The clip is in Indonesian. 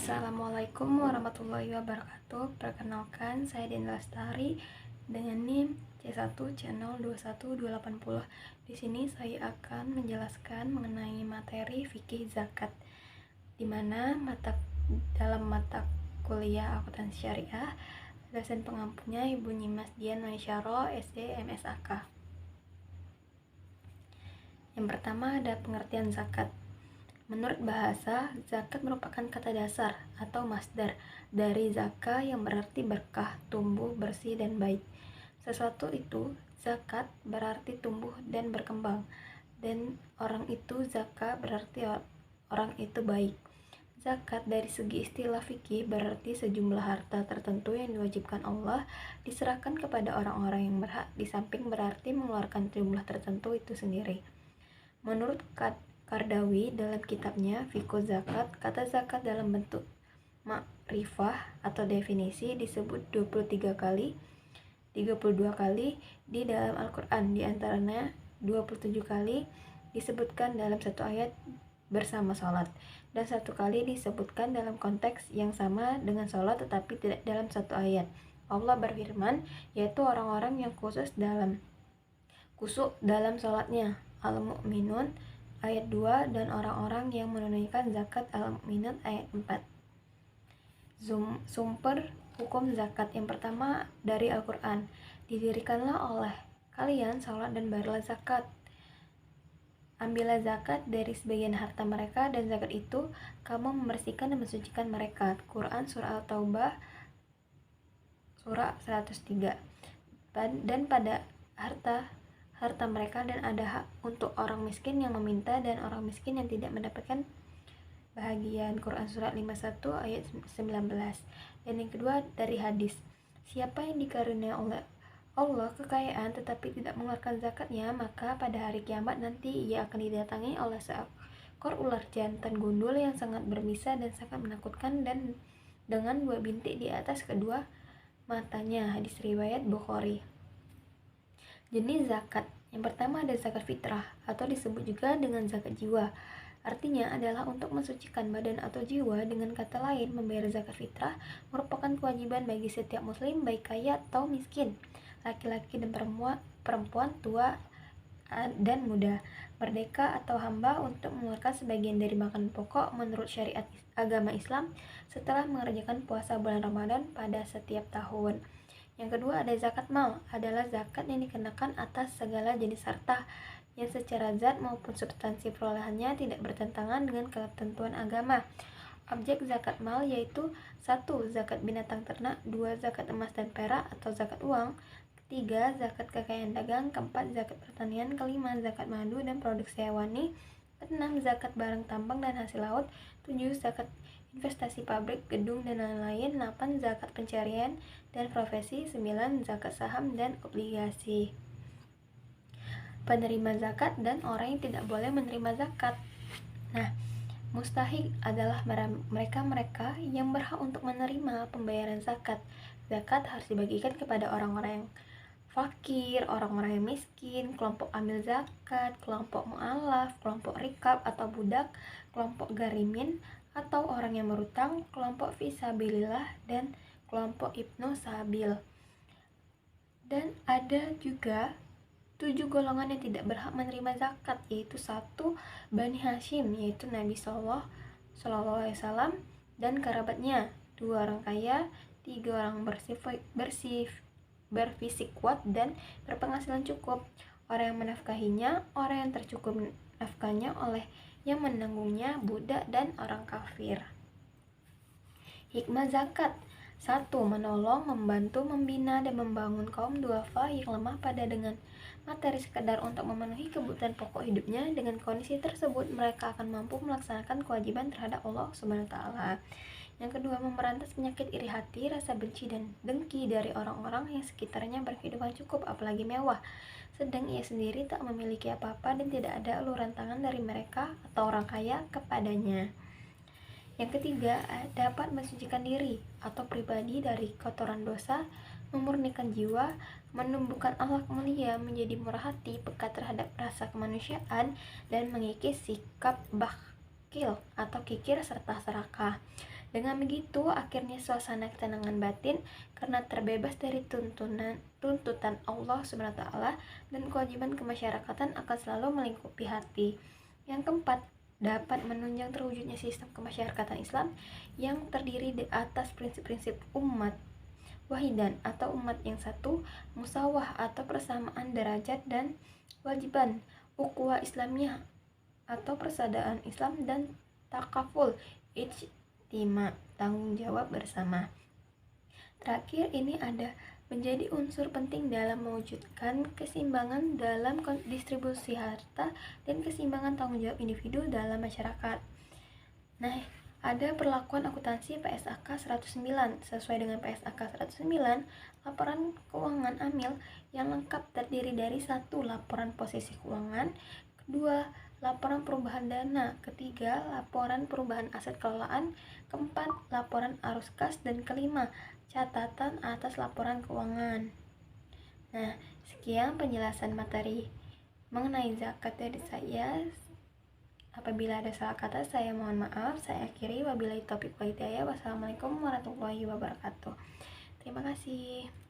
Assalamualaikum warahmatullahi wabarakatuh. Perkenalkan, saya Dian Lestari dengan NIM C1 C021280. Di sini saya akan menjelaskan mengenai materi fikih zakat, di mana dalam mata kuliah akuntansi syariah, dosen pengampunya Ibu Nyimas Dian Maisyaro, SD MSAK. Yang pertama ada pengertian zakat. Menurut bahasa, zakat merupakan kata dasar atau masdar dari zaka yang berarti berkah, tumbuh, bersih, dan baik. Sesuatu itu, zakat, berarti tumbuh dan berkembang, dan orang itu zaka berarti orang itu baik. Zakat dari segi istilah fikih berarti sejumlah harta tertentu yang diwajibkan Allah diserahkan kepada orang-orang yang berhak, di samping berarti mengeluarkan jumlah tertentu itu sendiri. Menurut Qardawi dalam kitabnya Fiqh Zakat, kata zakat dalam bentuk makrifah atau definisi disebut 23 kali, 32 kali di dalam Al-Quran, di antaranya 27 kali disebutkan dalam satu ayat bersama sholat, dan satu kali disebutkan dalam konteks yang sama dengan sholat tetapi tidak dalam satu ayat. Allah berfirman, yaitu orang-orang yang kusuk dalam sholatnya, Al-Mu'minun ayat 2, dan orang-orang yang menunaikan zakat Al-Mu'minun ayat 4. Sumber hukum zakat yang pertama dari Al-Quran. Didirikanlah oleh kalian salat dan bayarlah zakat. Ambillah zakat dari sebagian harta mereka, dan zakat itu kamu membersihkan dan mensucikan mereka. Quran Surah Al-Taubah Surah 103. Dan pada harta mereka, dan ada hak untuk orang miskin yang meminta dan orang miskin yang tidak mendapatkan bahagian. Quran Surat 51 ayat 19. Dan yang kedua dari hadis, siapa yang dikaruniai oleh Allah kekayaan tetapi tidak mengeluarkan zakatnya, maka pada hari kiamat nanti ia akan didatangi oleh seekor ular jantan gundul yang sangat berbisa dan sangat menakutkan, dan dengan 2 bintik di atas kedua matanya. Hadis riwayat Bukhari. Jenis zakat. Yang pertama ada zakat fitrah atau disebut juga dengan zakat jiwa. Artinya adalah untuk mensucikan badan atau jiwa. Dengan kata lain, membayar zakat fitrah merupakan kewajiban bagi setiap muslim, baik kaya atau miskin, laki-laki dan perempuan, tua dan muda, merdeka atau hamba, untuk mengeluarkan sebagian dari makanan pokok menurut syariat agama Islam setelah mengerjakan puasa bulan Ramadan pada setiap tahun. Yang kedua ada zakat mal, adalah zakat yang dikenakan atas segala jenis harta yang secara zat maupun substansi perolehannya tidak bertentangan dengan ketentuan agama. Objek zakat mal yaitu 1. Zakat binatang ternak, 2. Zakat emas dan perak atau zakat uang, 3. Zakat kekayaan dagang, 4. Zakat pertanian, 5. Zakat madu dan produk hewani, 6. Zakat barang tambang dan hasil laut, 7. Zakat investasi pabrik, gedung, dan lain-lain, 8. Zakat pencarian dan profesi, 9. Zakat saham dan obligasi. Penerima zakat dan orang yang tidak boleh menerima zakat. Nah, mustahik adalah mereka-mereka yang berhak untuk menerima pembayaran zakat. Zakat harus dibagikan kepada orang-orang yang fakir, orang-orang yang miskin, kelompok amil zakat, kelompok mu'alaf, kelompok rikab atau budak, kelompok garimin atau orang yang berutang, kelompok fisabilillah, dan kelompok ibnu sabil. Dan ada juga 7 golongan yang tidak berhak menerima zakat, yaitu 1. Bani Hashim, yaitu Nabi Sallallahu Alaihi Wasallam dan kerabatnya, 2 orang kaya, 3 orang berfisik kuat dan berpenghasilan cukup, orang yang menafkahinya, orang yang tercukup nafkahnya oleh yang menanggungnya, budak, dan orang kafir. Hikmah zakat. 1. Menolong, membantu, membina, dan membangun kaum duafa yang lemah pada dengan materi sekedar untuk memenuhi kebutuhan pokok hidupnya. Dengan kondisi tersebut, mereka akan mampu melaksanakan kewajiban terhadap Allah SWT. Yang kedua, memberantas penyakit iri hati, rasa benci dan dengki dari orang-orang yang sekitarnya berkehidupan cukup, apalagi mewah, sedang ia sendiri tak memiliki apa-apa dan tidak ada uluran tangan dari mereka atau orang kaya kepadanya. Yang ketiga, dapat mensucikan diri atau pribadi dari kotoran dosa, memurnikan jiwa, menumbuhkan akhlak mulia, menjadi murah hati, peka terhadap rasa kemanusiaan, dan mengikis sikap bakhil atau kikir serta serakah. Dengan begitu, akhirnya suasana ketenangan batin karena terbebas dari tuntutan Allah SWT dan kewajiban kemasyarakatan akan selalu melingkupi hati. Yang keempat, dapat menunjang terwujudnya sistem kemasyarakatan Islam yang terdiri di atas prinsip-prinsip umat wahidan atau umat yang satu, musawah atau persamaan derajat dan wajiban, ukhuwah Islamiyah atau persaudaraan Islam, dan takaful ijtima, tanggung jawab bersama. Terakhir, ini ada menjadi unsur penting dalam mewujudkan keseimbangan dalam distribusi harta dan keseimbangan tanggung jawab individu dalam masyarakat. Nah, ada perlakuan akuntansi PSAK 109. Sesuai dengan PSAK 109, laporan keuangan AMIL yang lengkap terdiri dari 1. Laporan posisi keuangan, 2. Laporan perubahan dana, 3. Laporan perubahan aset kelolaan, 4. Laporan arus kas, dan 5. Catatan atas laporan keuangan. Nah, sekian penjelasan materi mengenai zakat dari saya. Apabila ada salah kata, saya mohon maaf. Saya akhiri, wabillahi taufiq wal hidayah. Wassalamualaikum warahmatullahi wabarakatuh. Terima kasih.